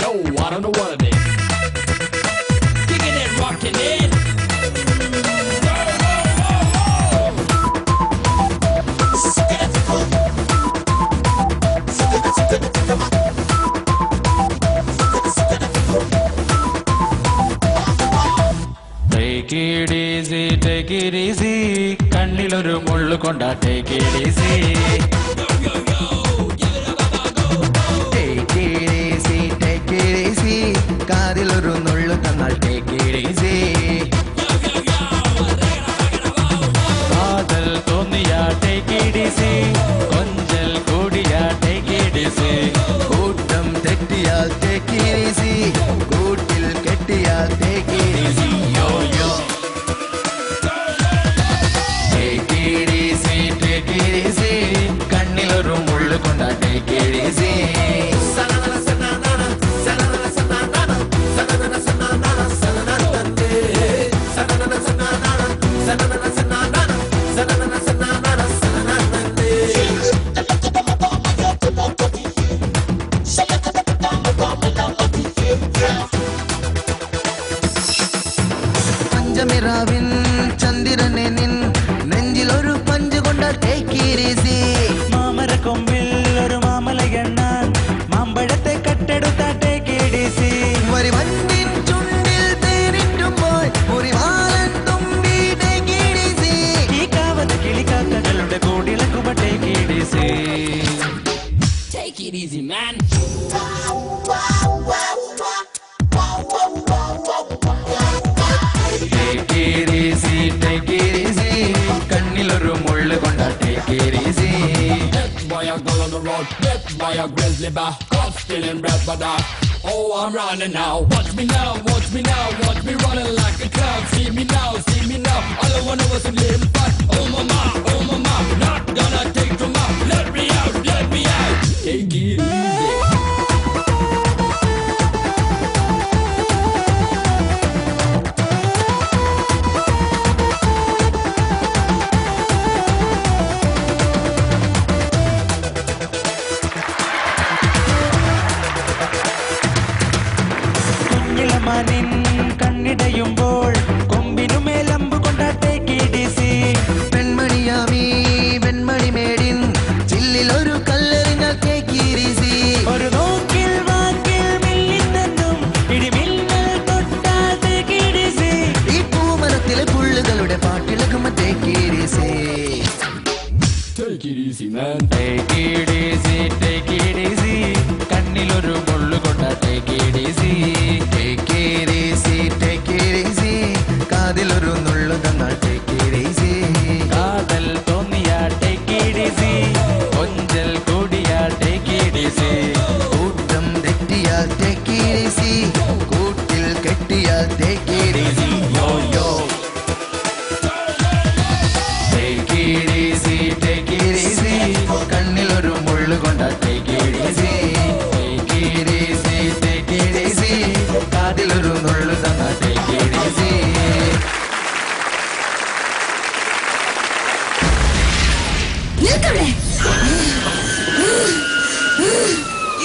Yo, I don't know what it is. Kicking it, rocking it. Take it easy, take it easy. കണ്ണിലൊരു മുള്ളു കൊണ്ടാ take it easy. Take it easy, take it easy. കാതിലൊരു നുള്ളു തന്നാൽ take it easy. കാതൽ തോന്നിയാ take it easy. കൊഞ്ചൽ കൂടിയാ take it easy. കൂട്ടം തെറ്റിയാൽ take it easy. കൂട്ടിൽ കെട്ടിയാൽ take it easy. Yo yo. Take it easy, take it easy. കണ്ണിലൊരു മുള്ളു കൊണ്ടാ take it easy. പഞ്ചമിരാവിൻ ചന്ദ്രനെ നിൻ നെഞ്ചിലൊരു പഞ്ച് കൊണ്ട take it easy. മാമരക്കൊമ്പിൽ ഒരു മാമല എണ്ണാൻ മാമ്പഴത്തെ കട്ടെടുത്ത take it easy. വരിവണ്ടിൻ ചുണ്ടിൽ തേനിട്ടുമ്പോൾ മുറിവാലൻ തുമ്പി take it easy. ഈ കാവത്ത് കിളിക്കാക്കകളുടെ കൂടിളക്കുമ്പ take it easy. Take it easy, man. Take it easy, take it easy. കണ്ണിലൊരു മുള്ളു കൊണ്ട take it easy. Left by a girl on the road, left by a grizzly bear, caught stealing bread by that. Oh, I'm running now. Watch me now, watch me now, watch me running like a clown. See me now, see me now. All I wanted was a little fun. Oh mama, not gonna take too much. Let me out, let me out. Take it easy. കുഞ്ഞിലമാനിൻ കണ്ണിടയുമ്പോൾ കൊമ്പിനുമേലമ്പു കൊണ്ട take it easy. പെൺമണിയാമീ Venmony മേടിൻ ചില്ലിലൊരു കല്ലെറിഞ്ഞാൽ take it easy. ഒരു നോക്കിൽ വാക്കിൽ മില്ലിന്നെന്നും ഇടിമിന്നൽ തൊട്ടാൽ take it easy. ഈ പൂമരത്തിലെ പുള്ളുകളുടെ പാട്ടിളകുമ്പോ take it easy. Take it easy, man. Take it easy, take it easy. കണ്ണിലൊരു മുള്ളു കൊണ്ട take it easy. Take it easy, take it easy. കാതിലൊരു നുള്ളു തന്നാൽ take it easy. കാതൽ തോന്നിയാ take it easy. കൊഞ്ചൽ കൂടിയാ take it easy. കൂട്ടം തെറ്റിയാൽ take it easy. കൂട്ടിൽ കെട്ടിയാൽ take it easy. Yo yo. Take it easy, take it easy. കണ്ണിലൊരു മുള്ളു കൊണ്ട take it easy. Take it easy, take it easy. കാതിലൊരു നുള്ളു തന്ന take it easy.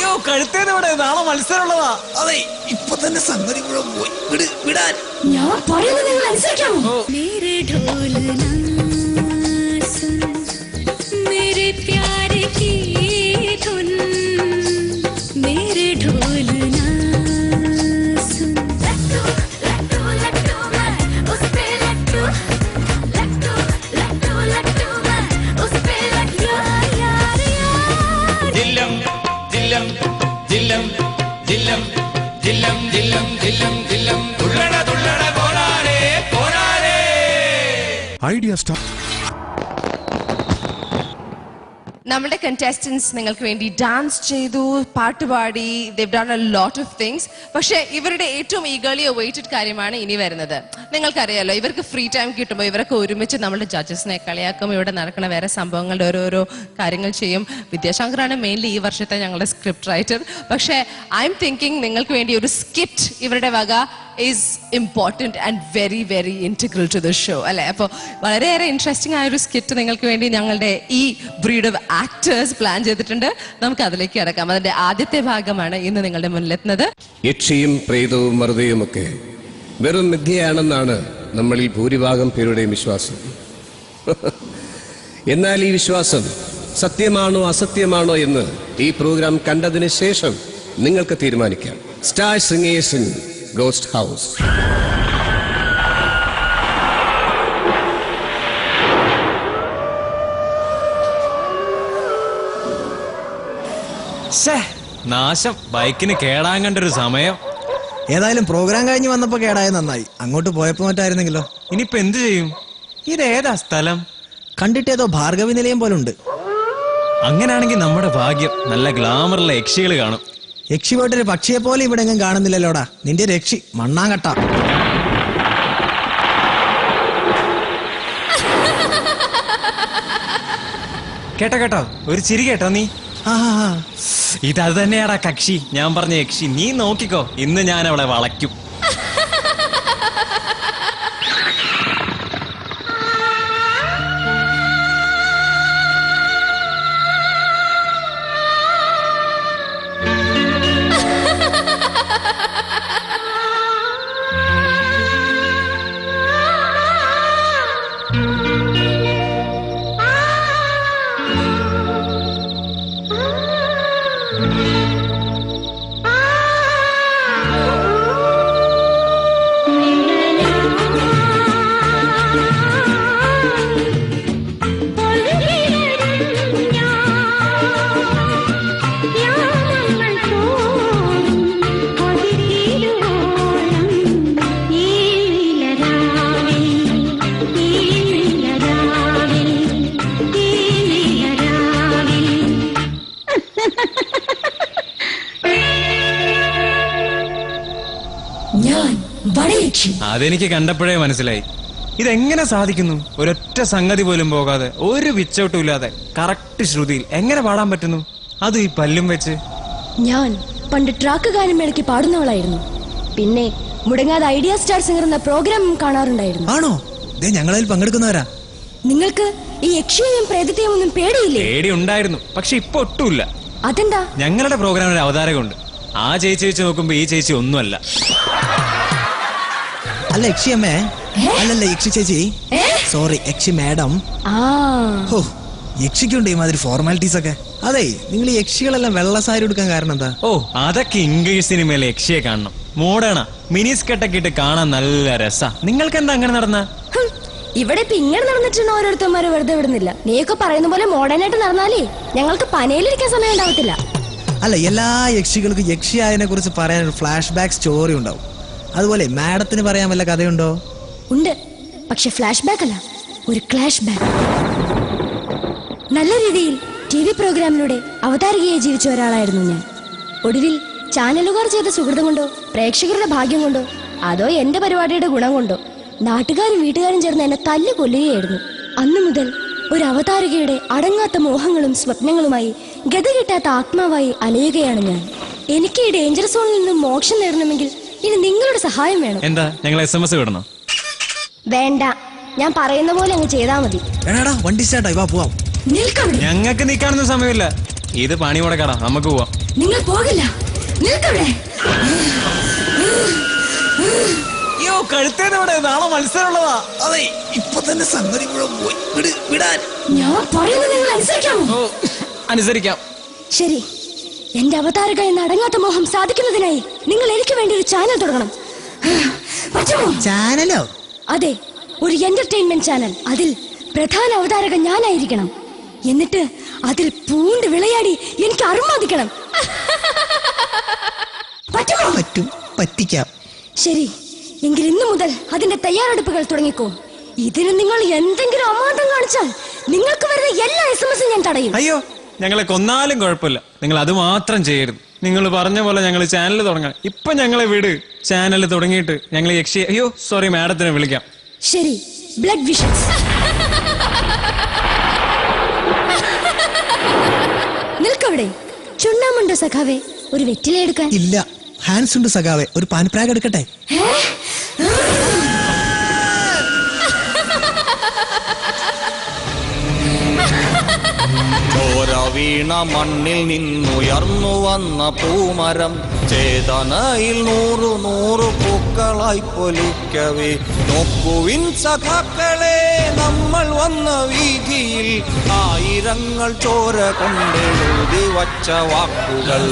യോ കഴുത്തേനോടെ നാളെ മത്സരമുള്ളതാ. അതെ ഇപ്പൊ തന്നെ സംഗതി മുഴുവൻ പോയി വിടാൻ. ഞാൻ പറയുന്നത് നിങ്ങൾ അനുസരിക്കാമോ? मेरे ढोल ना सुन मेरे प्यार की धुन मेरे ढोल ना सुन लट्टू लट्टू लट्टू मैं उस पे लट्टू लट्टू लट्टू लट्टू मैं उस पे लट्टू यार यार ദില്ലം ദില്ലം ദില്ലം ദില്ലം ദില്ലം ദില്ലം ദില്ലം ദില്ലം തുള്ളട തുള്ളട പോരാരേ പോരാരേ. Idea star. നമ്മുടെ contestants നിങ്ങൾക്ക് വേണ്ടി ഡാൻസ് ചെയ്തു, പാട്ടുപാടി, they've done a lot of things. പക്ഷേ ഇവരുടെ ഏറ്റവും eagerly awaited കാര്യമാണ് ഇനി വരുന്നത്. നിങ്ങൾക്കറിയാലോ, ഇവർക്ക് ഫ്രീ ടൈം കിട്ടുമ്പോൾ ഇവരൊക്കെ ഒരുമിച്ച് നമ്മുടെ ജഡ്ജസിനെ കളിയാക്കും, ഇവിടെ നടക്കുന്ന വേറെ സംഭവങ്ങളുടെ ഓരോരോ കാര്യങ്ങൾ ചെയ്യും. വിദ്യാശങ്കറാണ് മെയിൻലി ഈ വർഷത്തെ ഞങ്ങളുടെ സ്ക്രിപ്റ്റ് റൈറ്റർ. പക്ഷേ ഐ എം തിങ്കിങ് നിങ്ങൾക്ക് വേണ്ടി ഒരു സ്കിറ്റ് ഇവരുടെ വക is important and very very integral to the show അല്ലേ? അപ്പോൾ വളരെയേറെ ഇൻട്രസ്റ്റിംഗ് ആയൊരു സ്കിറ്റ് നിങ്ങൾക്ക് വേണ്ടി ഞങ്ങളുടെ ഈ ബ്രീഡ് ഓഫ് ആക്ടേഴ്സ് പ്ലാൻ ചെയ്തിട്ടുണ്ട്. നമുക്ക് അതിലേക്ക് കിടക്കാം. അതിന്റെ ആദ്യത്തെ ഭാഗമാണ് ഇന്ന് നിങ്ങളുടെ മുന്നിലെത്തുന്നത്. യക്ഷിയും പ്രേതവും മറുതയുമൊക്കെ വെറും മിഥ്യയാണെന്നാണ് നമ്മളിൽ ഭൂരിഭാഗം പേരുടെയും വിശ്വാസം. എന്നാൽ ഈ വിശ്വാസം സത്യമാണോ അസത്യമാണോ എന്ന് ഈ പ്രോഗ്രാം കണ്ടതിന് ശേഷം നിങ്ങൾക്ക് തീരുമാനിക്കാം. Star singers in ghost house. നാശം, ബൈക്കിന് കേടാൻ കണ്ടൊരു സമയം. ഏതായാലും പ്രോഗ്രാം കഴിഞ്ഞ് വന്നപ്പോ കേടായത് നന്നായി. അങ്ങോട്ട് പോയപ്പോ മറ്റായിരുന്നെങ്കിലോ? ഇനിയിപ്പോ എന്ത് ചെയ്യും? ഇതേതാ സ്ഥലം? കണ്ടിട്ടേതോ ഭാർഗവി നിലയം പോലുണ്ട്. അങ്ങനാണെങ്കിൽ നമ്മുടെ ഭാഗ്യം, നല്ല ഗ്ലാമറുള്ള യക്ഷികൾ കാണും. യക്ഷി പോയിട്ടൊരു പക്ഷിയെ പോലെ ഇവിടെ എങ്ങും കാണുന്നില്ലല്ലോടാ. നിന്റെ രക്ഷി മണ്ണാങ്കട്ട. കേട്ടോ ഒരു ചിരി കേട്ടോ നീ? ഇതത് തന്നെയാടാ കക്ഷി, ഞാൻ പറഞ്ഞ യക്ഷി. നീ നോക്കിക്കോ, ഇന്ന് ഞാൻ അവളെ വളയ്ക്കും. അതെനിക്ക് കണ്ടപ്പോഴേ മനസ്സിലായി. ഇതെങ്ങനെ സാധിക്കുന്നു? ഒരൊറ്റ സംഗതി പോലും പോകാതെ, ഒരു വിച്ചൗട്ടും ഇല്ലാതെ കറക്റ്റ് ശ്രുതിയിൽ എങ്ങനെ പാടാൻ പറ്റുന്നു? അത് ഈ പല്ലും വെച്ച്. ഞാൻ പണ്ട് ട്രാക്ക് ഗാനമേളയ്ക്ക് പാടുന്നവളായിരുന്നു. പിന്നെ മുടങ്ങാതെ ഐഡിയ സ്റ്റാർ സിംഗർ എന്ന പ്രോഗ്രാം കാണാറുണ്ടായിരുന്നു. ആണോ? ഞങ്ങളിൽ പങ്കെടുക്കുന്നവരാ. നിങ്ങൾക്ക് ഈ യക്ഷിയെയും പ്രേതത്തെയും ഒന്നും പേടിയില്ലേ? പേടി ഉണ്ടായിരുന്നു, പക്ഷെ ഇപ്പൊ ഒട്ടുമില്ല. അതെന്താ? ഞങ്ങളുടെ പ്രോഗ്രാമിൽ അവതാരകമുണ്ട്. ആ ചേച്ചി വെച്ച് നോക്കുമ്പോ ഈ ചേച്ചി ഒന്നുമല്ല. അല്ല യക്ഷിയമ്മേ, അല്ലല്ല യക്ഷി ചേച്ചി, സോറി യക്ഷി മാഡം. ഓ, യക്ഷിക്കുണ്ട് ഈ മാതിരി ഫോർമാലിറ്റീസ് ഒക്കെ. അതെ, നിങ്ങൾ ഈ യക്ഷികളെല്ലാം വെള്ള സാരി എടുക്കാൻ കാരണം എന്താ? ഓ, അതൊക്കെ ഇംഗ്ലീഷ് സിനിമയിലെ യക്ഷിയെ കാണണം. മോഡേണ മിനി സ്കെട്ടൊക്കെ ഇട്ട് കാണാൻ നല്ല രസാ. നിങ്ങൾക്ക് എന്താ അങ്ങനെ നടന്ന? ഇവിടെ ഇപ്പൊ ഇങ്ങനെ നടന്നിട്ടുണ്ടോ? ഓരോരുത്തന്മാരെ വെറുതെ വിടുന്നില്ല. നീയൊക്കെ പറയുന്ന പോലെ മോഡേണായിട്ട് നടന്നാലേ ഞങ്ങൾക്ക് പനയിലിരിക്കാൻ സമയം ഉണ്ടാവത്തില്ല. അല്ല, എല്ലാ യക്ഷികൾക്കും യക്ഷിയായതിനെ കുറിച്ച് പറയാൻ ഒരു ഫ്ലാഷ് ബാക്ക് സ്റ്റോറി ഉണ്ടാവും. അതുപോലെ മാഡത്തിന് പറയാൻ വല്ല കഥയുണ്ടോ? ഉണ്ട്, പക്ഷെ ഫ്ലാഷ് ബാക്ക് അല്ല, ഒരു ക്ലാഷ് ബാക്ക്. നല്ല രീതിയിൽ TV പ്രോഗ്രാമിലൂടെ അവതാരികയായി ജീവിച്ച ഒരാളായിരുന്നു ഞാൻ. ഒടുവിൽ ചാനലുകാർ ചെയ്ത സുഹൃതം കൊണ്ടോ, പ്രേക്ഷകരുടെ ഭാഗ്യം കൊണ്ടോ, അതോ എന്റെ പരിപാടിയുടെ ഗുണം കൊണ്ടോ നാട്ടുകാരും വീട്ടുകാരും ചേർന്ന് എന്നെ തല്ലു കൊല്ലുകയായിരുന്നു. അന്നു മുതൽ ഒരു അവതാരികയുടെ അടങ്ങാത്ത മോഹങ്ങളും സ്വപ്നങ്ങളുമായി ഗത കിട്ടാത്ത ആത്മാവായി അലയുകയാണ് ഞാൻ. എനിക്ക് ഈ ഡേഞ്ചർ സോണിൽ നിന്നും മോക്ഷം നേടണമെങ്കിൽ ഇനി നിങ്ങളുടെ സഹായം വേണം. എന്താ, ഞങ്ങൾ SMS വിടണോ? വേണ്ട, ഞാൻ പറയുന്ന പോലെ അങ്ങ് ചെയ്താ മതി. വണ്ടി സ്റ്റാർട്ടായി, വാ പോവാം. ഞങ്ങൾക്ക് നിൽക്കാനൊന്നും സമയമില്ല. ഇത് പണി മുടക്കാടാ, നമുക്ക് പോവാം. നിങ്ങൾ പോകില്ല, നിൽക്കവിടെ. അയ്യോ, കഴുത്തേനോടെ നാളെ മത്സരമുള്ളതാ. അതെ, ഇപ്പൊ തന്നെ സംഗതി പോയി. വിടാൻ ഞാൻ പറയുന്നത് നിങ്ങൾ അനുസരിക്കാമോ? അനുസരിക്കാം. ശരി, എന്റെ അവതാരക എന്ന അടങ്ങാത്ത മോഹം സാധിക്കുന്നതിനായി നിങ്ങൾ എനിക്ക് വേണ്ടി ഒരു ചാനൽ തുടങ്ങണം. പറ്റുമോ? ചാനലോ? അതെ, ഒരു എന്റർടൈൻമെന്റ് ചാനൽ. അതിൽ പ്രധാന അവതാരക ഞാനായിരിക്കണം. എന്നിട്ട് അതിൽ പൂണ്ട് വിളയാടി എനിക്ക് അർമാദിക്കണം. പറ്റുമോ? പറ്റും, പറ്റിക്കാം. ശരി, എങ്കിൽ ഇന്നു മുതൽ അതിന്റെ തയ്യാറെടുപ്പുകൾ തുടങ്ങിക്കോ. ഇതിന് നിങ്ങൾ എന്തെങ്കിലും അമാന്തം കാണിച്ചാൽ നിങ്ങൾക്ക് വരുന്ന എല്ലാ SMS ഞാൻ തടയും. അയ്യോ, ഞങ്ങളെ കൊന്നാലും കുഴപ്പമില്ല, നിങ്ങൾ അത് മാത്രം ചെയ്യരുത്. നിങ്ങൾ പറഞ്ഞ പോലെ ഞങ്ങൾ ചാനൽ തുടങ്ങാം. ഇപ്പൊ ഞങ്ങളെ വിട്. ചാനൽ തുടങ്ങിയിട്ട് ഞങ്ങൾ യക്ഷി, അയ്യോ സോറി, മാഡത്തിനെ വിളിക്കാം. ശരി, ബ്ലഡ് വിഷൻസ്. നിൽക്കവിടെ. ചുണ്ണാമുണ്ടോ സഖാവേ? ഒരു വെറ്റില എടുക്കാൻ? ഇല്ല, ഹാൻസ് ഉണ്ട് സഖാവെ, ഒരു പാൻപ്രാഗ് എടുക്കട്ടെ? ചോര വീണ മണ്ണിൽ നിന്നുയർന്നു വന്ന പൂമരം ചേതനയിൽ 100 പൂക്കളായി പൊലിക്കവേ. നോക്കുവിൻ സഖാക്കളെ, നമ്മൾ വന്ന വീതിയിൽ ആയിരങ്ങൾ ചോര കൊണ്ടെഴുതി വച്ച വാക്കുകൾ.